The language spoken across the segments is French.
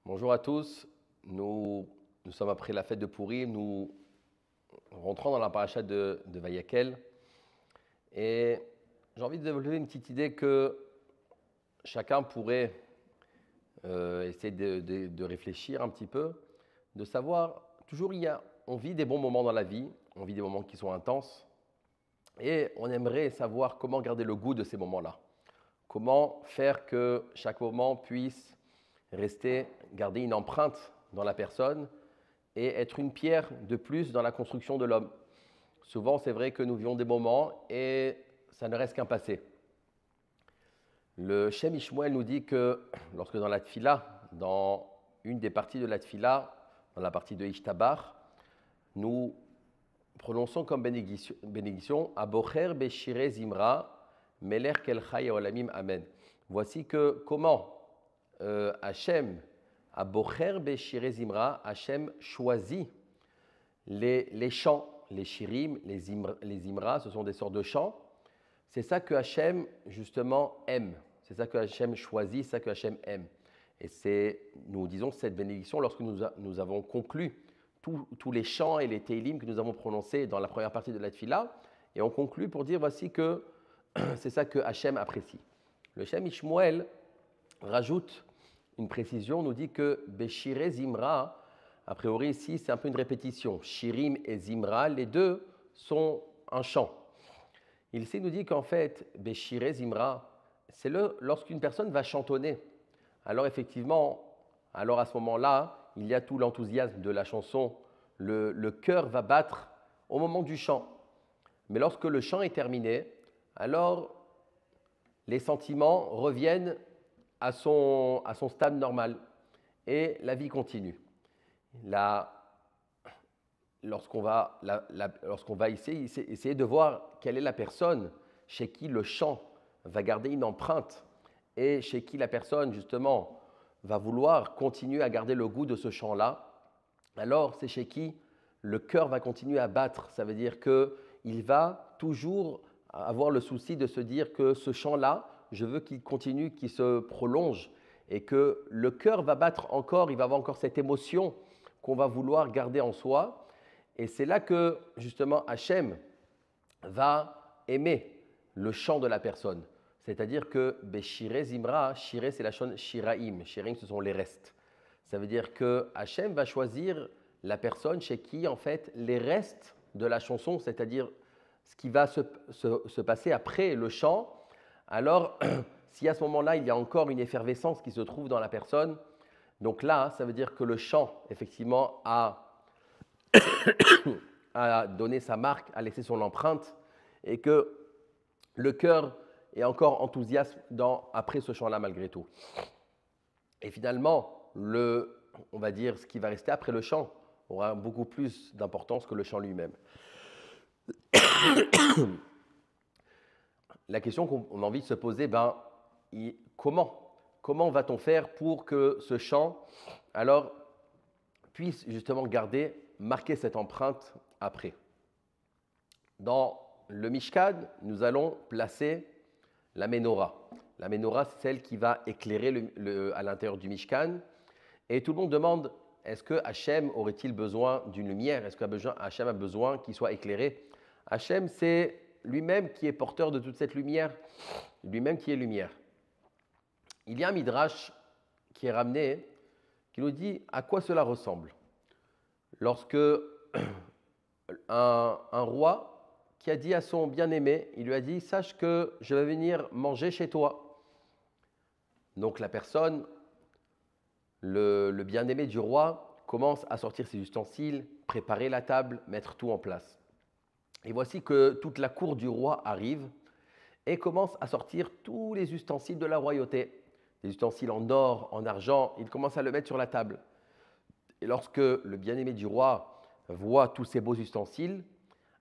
Bonjour à tous. Nous sommes après la fête de Pourim. Nous rentrons dans la paracha de Vayakel. Et j'ai envie de développer une petite idée que chacun pourrait essayer de réfléchir un petit peu, de savoir, toujours on vit des bons moments dans la vie, on vit des moments qui sont intenses, et on aimerait savoir comment garder le goût de ces moments-là. Comment faire que chaque moment puisse garder une empreinte dans la personne et être une pierre de plus dans la construction de l'homme. Souvent, c'est vrai que nous vivons des moments et ça ne reste qu'un passé. Le Shem Ishmuel nous dit que lorsque dans la Tfila, dans une des parties de la Tfila, dans la partie de Ishtabar, nous prononçons comme bénédiction Abocher Beshire Zimra, Meler Kel Chai Olamim Amen. Voici que comment Hachem, Abocher Beshire Zimra, Hachem choisit les chants, les shirim, les zimra, ce sont des sortes de chants. C'est ça que Hachem, justement, aime. C'est ça que Hachem choisit, c'est ça que Hachem aime. Et nous disons cette bénédiction lorsque nous avons conclu tous les chants et les teilim que nous avons prononcés dans la première partie de la Tfila. Et on conclut pour dire, voici que c'est ça que Hachem apprécie. Le Shem Ishmuel rajoute une précision, nous dit que Beshire Zimra, a priori ici c'est un peu une répétition, Shirim et Zimra, les deux sont un chant. Il nous dit qu'en fait, Beshire Zimra, c'est lorsqu'une personne va chantonner. Alors effectivement, à ce moment-là, il y a tout l'enthousiasme de la chanson, le cœur va battre au moment du chant. Mais lorsque le chant est terminé, alors les sentiments reviennent à son stade normal et la vie continue. Lorsqu'on va essayer de voir quelle est la personne chez qui le chant va garder une empreinte et chez qui la personne justement va vouloir continuer à garder le goût de ce chant-là, alors c'est chez qui le cœur va continuer à battre. Ça veut dire qu'il va toujours avoir le souci de se dire que ce chant-là, je veux qu'il continue, qu'il se prolonge et que le cœur va battre encore, il va avoir encore cette émotion qu'on va vouloir garder en soi. Et c'est là que, justement, Hachem va aimer le chant de la personne. C'est-à-dire que Beshire Zimra, Shire c'est la chaîne Shiraim. Shiraim, ce sont les restes. Ça veut dire que Hachem va choisir la personne chez qui, en fait, les restes de la chanson, c'est-à-dire ce qui va se passer après le chant, alors si à ce moment-là, il y a encore une effervescence qui se trouve dans la personne, donc là, ça veut dire que le chant, effectivement, a donné sa marque, a laissé son empreinte, et que le cœur est encore enthousiaste après ce chant-là, malgré tout. Et finalement, on va dire, ce qui va rester après le chant aura beaucoup plus d'importance que le chant lui-même. La question qu'on a envie de se poser, comment va-t-on faire pour que ce chant puisse justement marquer cette empreinte après? Dans le Mishkan, nous allons placer la Ménorah. La Ménorah, c'est celle qui va éclairer à l'intérieur du Mishkan. Et tout le monde demande, est-ce que Hachem aurait-il besoin d'une lumière? Est-ce que Hachem a besoin qu'il soit éclairé? Hachem, c'est lui-même qui est porteur de toute cette lumière, lui-même qui est lumière. Il y a un midrash qui est ramené, qui nous dit à quoi cela ressemble. Lorsque un roi qui a dit à son bien-aimé, il lui a dit « Sache que je vais venir manger chez toi ». Donc la personne, le bien-aimé du roi, commence à sortir ses ustensiles, préparer la table, mettre tout en place. Et voici que toute la cour du roi arrive et commence à sortir tous les ustensiles de la royauté. Des ustensiles en or, en argent, il commence à le mettre sur la table. Et lorsque le bien-aimé du roi voit tous ces beaux ustensiles,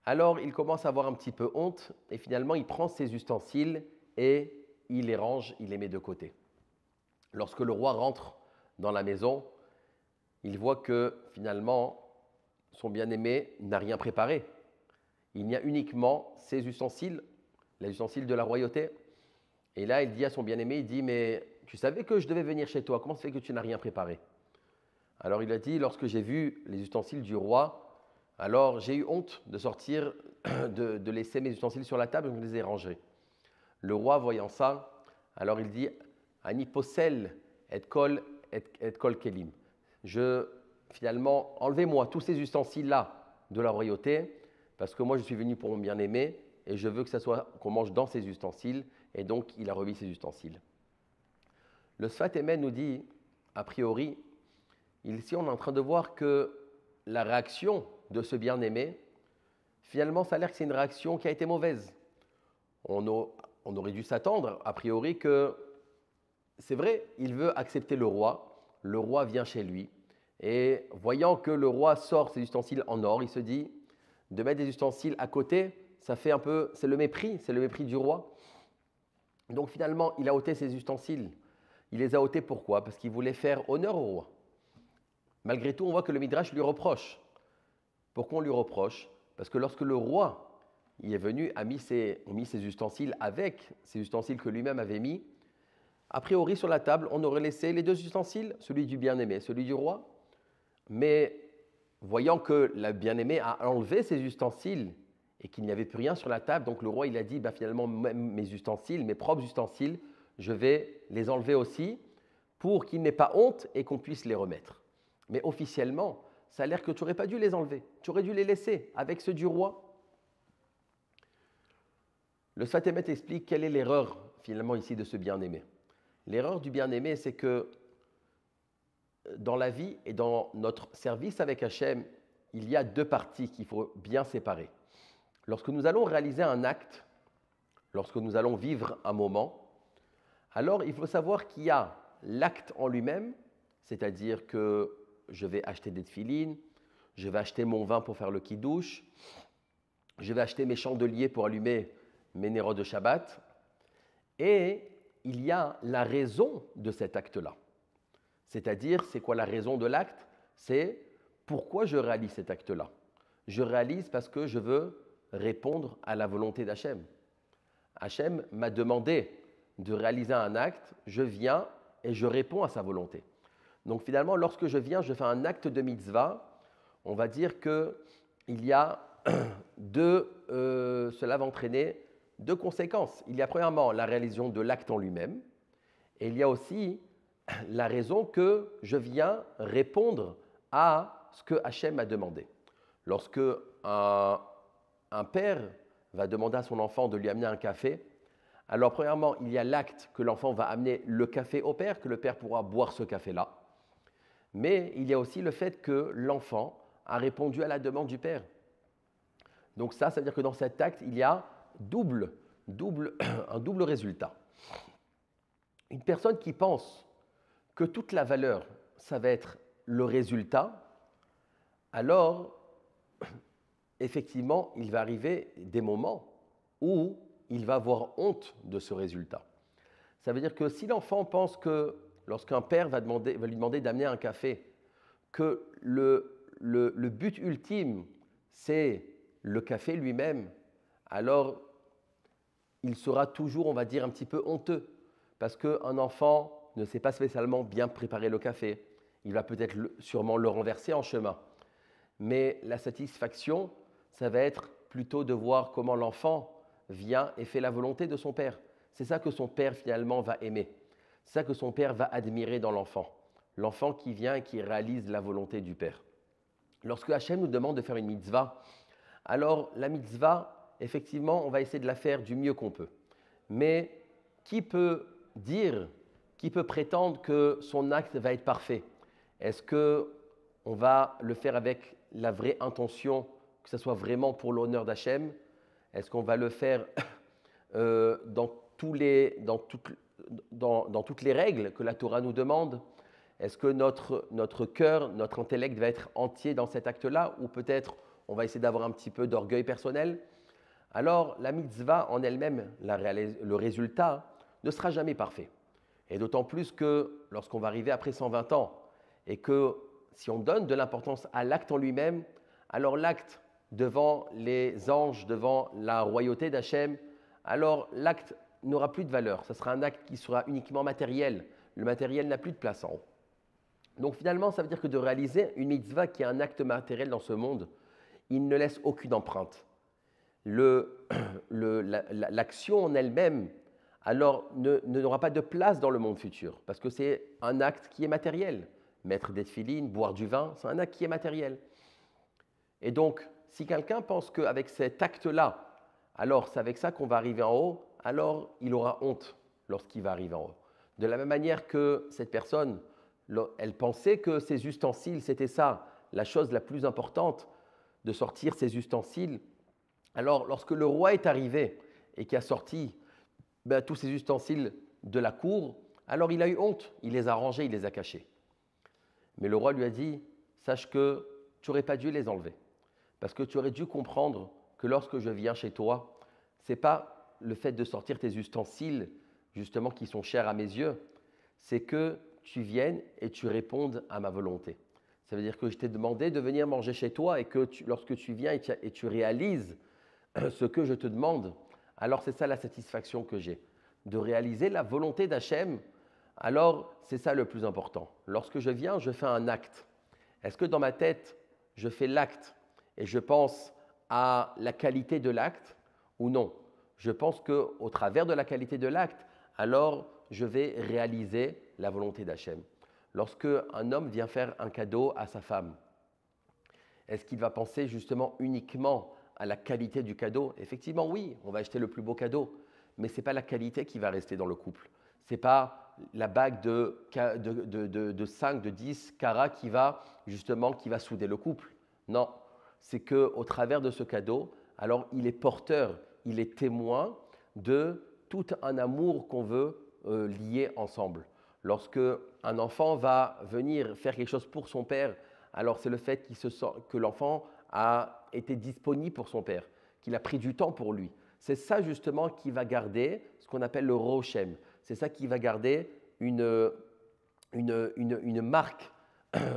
alors il commence à avoir un petit peu honte et finalement il prend ces ustensiles et il les range, il les met de côté. Lorsque le roi rentre dans la maison, il voit que finalement son bien-aimé n'a rien préparé. Il y a uniquement ces ustensiles, les ustensiles de la royauté. Et là, il dit à son bien-aimé, il dit « Mais tu savais que je devais venir chez toi, comment ça fait que tu n'as rien préparé ?» Alors il a dit, lorsque j'ai vu les ustensiles du roi, alors j'ai eu honte de sortir, de laisser mes ustensiles sur la table, donc je les ai rangés. Le roi, voyant ça, alors il dit, Ani posel et kol kelim. Finalement, enlevez-moi tous ces ustensiles-là de la royauté, parce que moi je suis venu pour mon bien-aimé, et je veux que ça soit qu'on mange dans ces ustensiles, et donc il a remis ses ustensiles. Le Sfat Emet nous dit, a priori, ici on est en train de voir que la réaction de ce bien-aimé, finalement ça a l'air que c'est une réaction qui a été mauvaise. On aurait dû s'attendre, a priori, que c'est vrai, il veut accepter le roi vient chez lui, et voyant que le roi sort ses ustensiles en or, il se dit, de mettre des ustensiles à côté, ça fait un peu, c'est le mépris du roi. Donc finalement, il a ôté ses ustensiles. Il les a ôtés pourquoi? Parce qu'il voulait faire honneur au roi. Malgré tout, on voit que le Midrash lui reproche. Pourquoi on lui reproche? Parce que lorsque le roi il est venu, a mis ses ustensiles avec ces ustensiles que lui-même avait mis, a priori sur la table, on aurait laissé les deux ustensiles, celui du bien-aimé, celui du roi. Mais voyant que le bien-aimé a enlevé ses ustensiles et qu'il n'y avait plus rien sur la table, donc le roi il a dit, finalement, mes ustensiles, mes propres ustensiles, je vais les enlever aussi pour qu'il n'ait pas honte et qu'on puisse les remettre. Mais officiellement, ça a l'air que tu n'aurais pas dû les enlever. Tu aurais dû les laisser avec ceux du roi. Le Sfat Emet explique quelle est l'erreur finalement ici de ce bien-aimé. L'erreur du bien-aimé, c'est que dans la vie et dans notre service avec Hachem, il y a deux parties qu'il faut bien séparer. Lorsque nous allons réaliser un acte, lorsque nous allons vivre un moment, alors il faut savoir qu'il y a l'acte en lui-même, c'est-à-dire que je vais acheter des tefilines, je vais acheter mon vin pour faire le kiddush, je vais acheter mes chandeliers pour allumer mes nérodes de Shabbat, et il y a la raison de cet acte-là. C'est-à-dire, c'est quoi la raison de l'acte? C'est pourquoi je réalise cet acte-là. Je réalise parce que je veux répondre à la volonté d'Hachem. Hachem m'a demandé de réaliser un acte, je viens et je réponds à sa volonté. Donc finalement, lorsque je viens, je fais un acte de mitzvah, on va dire qu'il y a cela va entraîner deux conséquences. Il y a premièrement la réalisation de l'acte en lui-même, et il y a aussi la raison que je viens répondre à ce que Hachem m'a demandé. Lorsque un père va demander à son enfant de lui amener un café, alors premièrement, il y a l'acte que l'enfant va amener le café au père, que le père pourra boire ce café-là. Mais il y a aussi le fait que l'enfant a répondu à la demande du père. Donc ça veut dire que dans cet acte, il y a un double résultat. Une personne qui pense que toute la valeur, ça va être le résultat, alors effectivement, il va arriver des moments où il va avoir honte de ce résultat. Ça veut dire que si l'enfant pense que lorsqu'un père va lui demander d'amener un café, que le but ultime, c'est le café lui-même, alors il sera toujours, on va dire, un petit peu honteux, parce qu'un enfant ne sait pas spécialement bien préparer le café. Il va peut-être sûrement le renverser en chemin. Mais la satisfaction, ça va être plutôt de voir comment l'enfant vient et fait la volonté de son père. C'est ça que son père finalement va aimer. C'est ça que son père va admirer dans l'enfant. L'enfant qui vient et qui réalise la volonté du père. Lorsque Hachem nous demande de faire une mitzvah, alors la mitzvah, effectivement, on va essayer de la faire du mieux qu'on peut. Mais qui peut prétendre que son acte va être parfait? Est-ce qu'on va le faire avec la vraie intention, que ce soit vraiment pour l'honneur d'Hachem? Est-ce qu'on va le faire dans toutes les règles que la Torah nous demande? Est-ce que notre cœur, notre intellect va être entier dans cet acte-là? Ou peut-être on va essayer d'avoir un petit peu d'orgueil personnel? Alors la mitzvah en elle-même, le résultat, ne sera jamais parfait. Et d'autant plus que lorsqu'on va arriver après 120 ans, et que si on donne de l'importance à l'acte en lui-même, alors l'acte devant les anges, devant la royauté d'Hachem, alors l'acte n'aura plus de valeur. Ce sera un acte qui sera uniquement matériel. Le matériel n'a plus de place en haut. Donc finalement, ça veut dire que de réaliser une mitzvah qui est un acte matériel dans ce monde, il ne laisse aucune empreinte. L'action en elle-même, alors, n'aura pas de place dans le monde futur, parce que c'est un acte qui est matériel. Mettre des tefilines, boire du vin, c'est un acte qui est matériel. Et donc, si quelqu'un pense qu'avec cet acte-là, alors c'est avec ça qu'on va arriver en haut, alors il aura honte lorsqu'il va arriver en haut. De la même manière que cette personne, elle pensait que ses ustensiles, c'était ça, la chose la plus importante, de sortir ses ustensiles. Alors, lorsque le roi est arrivé et qui a sorti tous ces ustensiles de la cour, alors il a eu honte, il les a rangés, il les a cachés. Mais le roi lui a dit, sache que tu n'aurais pas dû les enlever, parce que tu aurais dû comprendre que lorsque je viens chez toi, ce n'est pas le fait de sortir tes ustensiles, justement, qui sont chers à mes yeux, c'est que tu viennes et tu répondes à ma volonté. Ça veut dire que je t'ai demandé de venir manger chez toi et que lorsque tu viens et tu réalises ce que je te demande, alors c'est ça la satisfaction que j'ai, de réaliser la volonté d'Hachem. Alors c'est ça le plus important. Lorsque je viens, je fais un acte. Est-ce que dans ma tête, je fais l'acte et je pense à la qualité de l'acte ou non? Je pense qu'au travers de la qualité de l'acte, alors je vais réaliser la volonté d'Hachem. Lorsque un homme vient faire un cadeau à sa femme, est-ce qu'il va penser justement uniquement à la qualité du cadeau? Effectivement, oui, on va acheter le plus beau cadeau, mais ce n'est pas la qualité qui va rester dans le couple. Ce n'est pas la bague de 5, de 10 carats qui va souder le couple. Non, c'est qu'au travers de ce cadeau, alors il est porteur, il est témoin de tout un amour qu'on veut lier ensemble. Lorsque un enfant va venir faire quelque chose pour son père, alors c'est le fait que l'enfant a été disponible pour son père, qu'il a pris du temps pour lui. C'est ça justement qui va garder ce qu'on appelle le rochem. C'est ça qui va garder une marque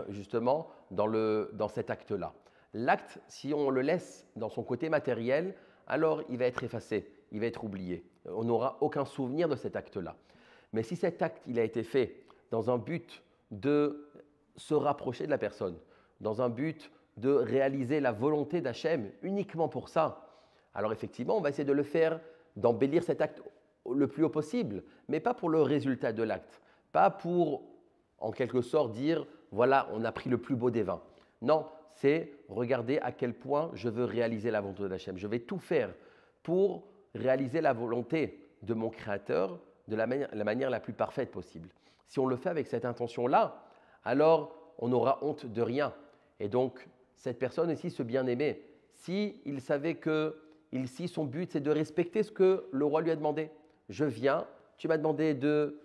justement dans cet acte-là. L'acte, si on le laisse dans son côté matériel, alors il va être effacé, il va être oublié. On n'aura aucun souvenir de cet acte-là. Mais si cet acte il a été fait dans un but de se rapprocher de la personne, dans un but de réaliser la volonté d'Hachem uniquement pour ça, alors effectivement, on va essayer de le faire, d'embellir cet acte le plus haut possible, mais pas pour le résultat de l'acte, pas pour, en quelque sorte, dire, voilà, on a pris le plus beau des vins. Non, c'est regarder à quel point je veux réaliser la volonté d'Hachem. Je vais tout faire pour réaliser la volonté de mon Créateur de la manière la plus parfaite possible. Si on le fait avec cette intention-là, alors on n'aura honte de rien. Et donc, cette personne ici, ce bien-aimé, s'il savait que ici, son but, c'est de respecter ce que le roi lui a demandé. Je viens, tu m'as demandé de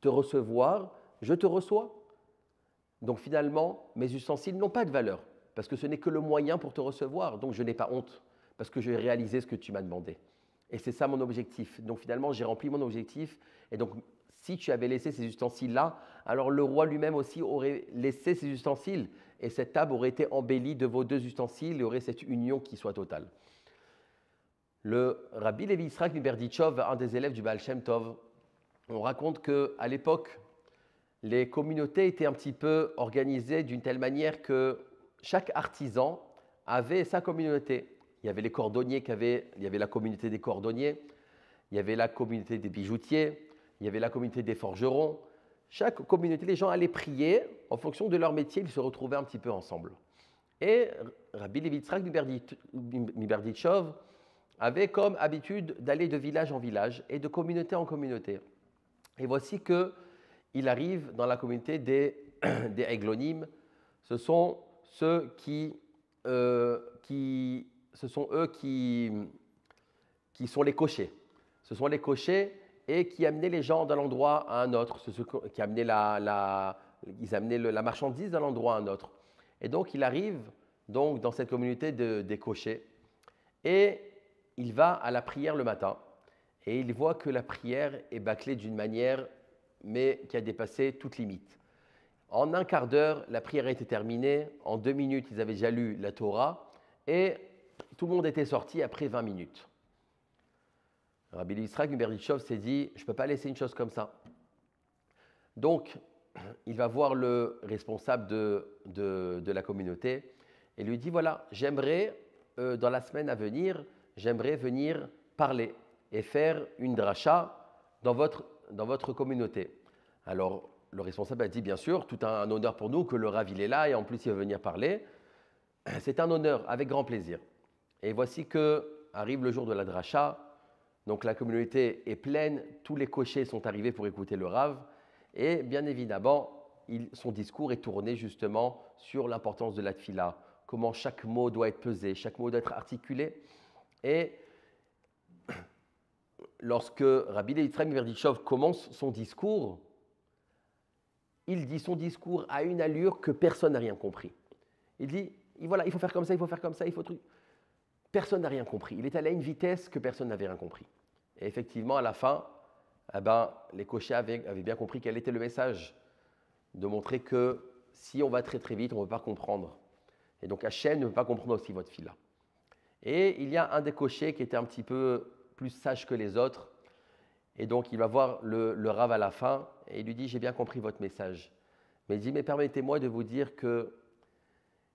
te recevoir, je te reçois. Donc finalement, mes ustensiles n'ont pas de valeur, parce que ce n'est que le moyen pour te recevoir. Donc je n'ai pas honte, parce que j'ai réalisé ce que tu m'as demandé. Et c'est ça mon objectif. Donc finalement, j'ai rempli mon objectif. Et donc, si tu avais laissé ces ustensiles-là, alors le roi lui-même aussi aurait laissé ces ustensiles. Et cette table aurait été embellie de vos deux ustensiles. Il y aurait cette union qui soit totale. Le Rabbi Levi Yitzhak Miberdichov, un des élèves du Baal Shem Tov, on raconte qu'à l'époque, les communautés étaient un petit peu organisées d'une telle manière que chaque artisan avait sa communauté. Il y avait les cordonniers il y avait la communauté des cordonniers, il y avait la communauté des bijoutiers, il y avait la communauté des forgerons. Chaque communauté, les gens allaient prier en fonction de leur métier, ils se retrouvaient un petit peu ensemble. Et Rabbi Levi Yitzhak Miberdichov avait comme habitude d'aller de village en village et de communauté en communauté. Et voici qu'il arrive dans la communauté des Eglonim. Ce sont eux qui sont les cochers. Ce sont les cochers et qui amenaient les gens d'un endroit à un autre, qui amenaient ils amenaient la marchandise d'un endroit à un autre. Et donc, il arrive donc, dans cette communauté des cochers et il va à la prière le matin et il voit que la prière est bâclée d'une manière, mais qui a dépassé toute limite. En un quart d'heure, la prière était terminée. En 2 minutes, ils avaient déjà lu la Torah et tout le monde était sorti après 20 minutes. Rabbi Yitzhak Miberdichov s'est dit, je ne peux pas laisser une chose comme ça. Donc, il va voir le responsable de la communauté et lui dit, voilà, j'aimerais, dans la semaine à venir, j'aimerais venir parler et faire une dracha dans votre communauté. Alors, le responsable a dit, bien sûr, tout un honneur pour nous que le Rav il est là et en plus il va venir parler. C'est un honneur, avec grand plaisir. Et voici que arrive le jour de la dracha. Donc la communauté est pleine, tous les cochers sont arrivés pour écouter le Rav. Et bien évidemment, son discours est tourné justement sur l'importance de la tfila, comment chaque mot doit être pesé, chaque mot doit être articulé. Et lorsque Rabbi Yitzhak Berdichov commence son discours, il dit son discours à une allure que personne n'a rien compris. Il dit, voilà, il faut faire comme ça, il faut faire comme ça, il faut truc. Personne n'a rien compris. Il est allé à une vitesse que personne n'avait rien compris. Et effectivement, à la fin, les cochers avaient bien compris quel était le message, de montrer que si on va très très vite, on ne peut pas comprendre. Et donc Hachem ne peut pas comprendre aussi votre fille-là. Et il y a un des cochers qui était un petit peu plus sage que les autres. Et donc il va voir le Rav à la fin et il lui dit, j'ai bien compris votre message. Mais il dit, mais permettez-moi de vous dire que,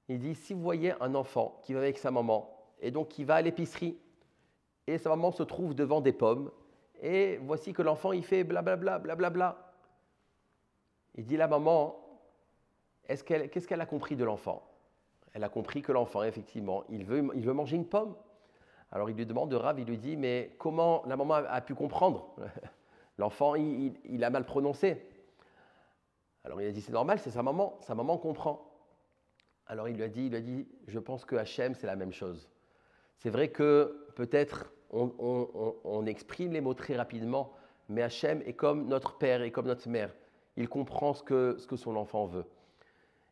il dit, si vous voyez un enfant qui va avec sa maman, et donc qui va à l'épicerie, et sa maman se trouve devant des pommes, et voici que l'enfant, il fait blablabla, blablabla. Il dit, la maman, qu'est-ce qu'elle a compris de l'enfant? Elle a compris que l'enfant, effectivement, il veut manger une pomme. Alors il lui demande de Rav, il lui dit, mais comment la maman a pu comprendre? L'enfant, il a mal prononcé. Alors il a dit, c'est normal, c'est sa maman comprend. Alors il lui a dit, je pense que Hachem, c'est la même chose. C'est vrai que peut-être on exprime les mots très rapidement, mais Hachem est comme notre père et comme notre mère. Il comprend ce que son enfant veut.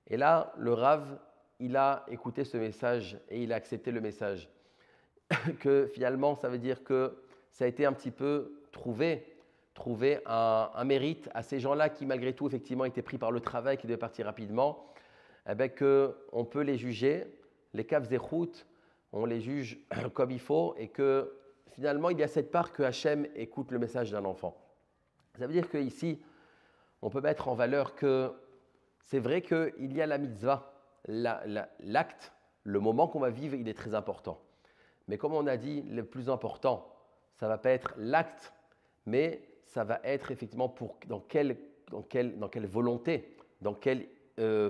Et là, le Rav, il a écouté ce message et il a accepté le message. Que finalement, ça veut dire que ça a été un petit peu trouver un mérite à ces gens-là qui, malgré tout, effectivement, étaient pris par le travail, qui devaient partir rapidement, eh bien, qu'on peut les juger, les kav zechut, on les juge comme il faut, et que finalement, il y a cette part que Hachem écoute le message d'un enfant. Ça veut dire qu'ici, on peut mettre en valeur que c'est vrai qu'il y a la mitzvah, l'acte, le moment qu'on va vivre, il est très important. Mais comme on a dit, le plus important, ça ne va pas être l'acte, mais ça va être effectivement dans quelle volonté, dans quelle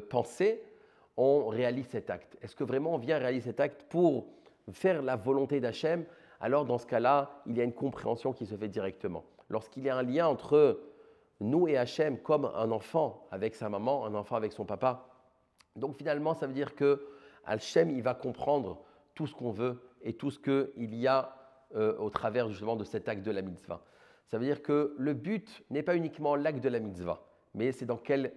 pensée on réalise cet acte. Est-ce que vraiment on vient réaliser cet acte pour faire la volonté d'Hachem? Alors dans ce cas-là, il y a une compréhension qui se fait directement. Lorsqu'il y a un lien entre nous et Hachem, comme un enfant avec sa maman, un enfant avec son papa, donc finalement ça veut dire que Hachem, il va comprendre tout ce qu'on veut et tout ce qu'il y a au travers justement de cet acte de la mitzvah. Ça veut dire que le but n'est pas uniquement l'acte de la mitzvah, mais c'est dans quelle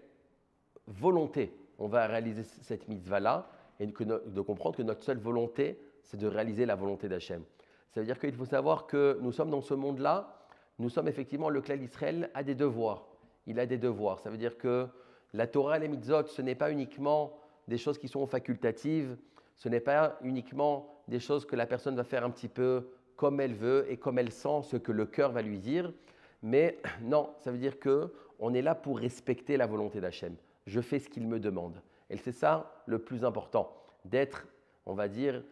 volonté on va réaliser cette mitzvah-là et de comprendre que notre seule volonté, c'est de réaliser la volonté d'Hachem. Ça veut dire qu'il faut savoir que nous sommes dans ce monde-là, nous sommes effectivement, le clan d'Israël a des devoirs. Il a des devoirs. Ça veut dire que la Torah et les mitzvot, ce n'est pas uniquement des choses qui sont facultatives, ce n'est pas uniquement des choses que la personne va faire un petit peu comme elle veut et comme elle sent ce que le cœur va lui dire. Mais non, ça veut dire qu'on est là pour respecter la volonté d'Hachem. Je fais ce qu'il me demande. Et c'est ça le plus important, d'être, on va dire,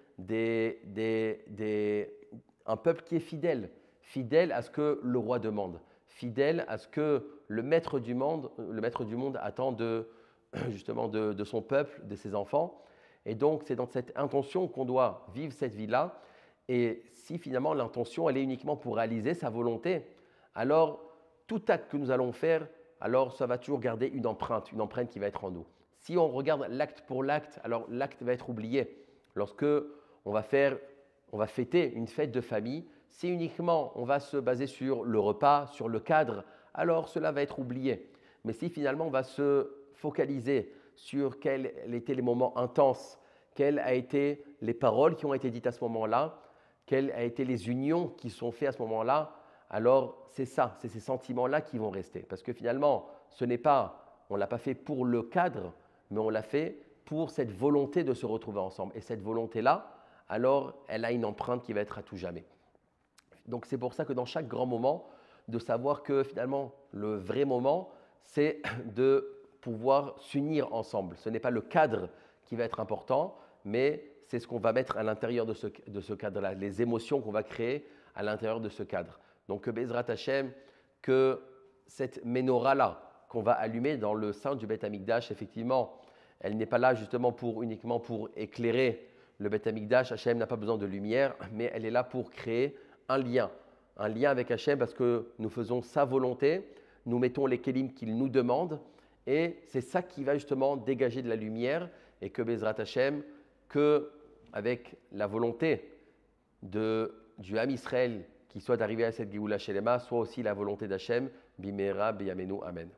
un peuple qui est fidèle à ce que le roi demande, fidèle à ce que le maître du monde attend justement de son peuple, de ses enfants. Et donc, c'est dans cette intention qu'on doit vivre cette vie-là. Et si finalement l'intention, elle est uniquement pour réaliser sa volonté, alors tout acte que nous allons faire, alors ça va toujours garder une empreinte qui va être en nous. Si on regarde l'acte pour l'acte, alors l'acte va être oublié. Lorsque on va fêter une fête de famille, si uniquement on va se baser sur le repas, sur le cadre, alors cela va être oublié. Mais si finalement on va se focaliser sur quels étaient les moments intenses, quelles ont été les paroles qui ont été dites à ce moment-là, quelles ont été les unions qui sont faites à ce moment-là, alors c'est ces sentiments-là qui vont rester. Parce que finalement, on ne l'a pas fait pour le cadre, mais on l'a fait pour cette volonté de se retrouver ensemble. Et cette volonté-là, alors, elle a une empreinte qui va être à tout jamais. Donc c'est pour ça que dans chaque grand moment, de savoir que finalement, le vrai moment, c'est de pouvoir s'unir ensemble. Ce n'est pas le cadre qui va être important, mais c'est ce qu'on va mettre à l'intérieur de ce cadre-là, les émotions qu'on va créer à l'intérieur de ce cadre. Donc, Bezrat Hashem, que cette menorah-là qu'on va allumer dans le sein du Beth Amikdash, effectivement, elle n'est pas là justement uniquement pour éclairer le Beth Amikdash. Hashem n'a pas besoin de lumière, mais elle est là pour créer un lien avec Hashem parce que nous faisons sa volonté, nous mettons les kelim qu'il nous demande et c'est ça qui va justement dégager de la lumière et que Bezrat Hashem, que avec la volonté du Ham Israël qui soit d'arriver à cette Géoula Shelema, soit aussi la volonté d'Hachem, Bimera, Biyamenu, Amen.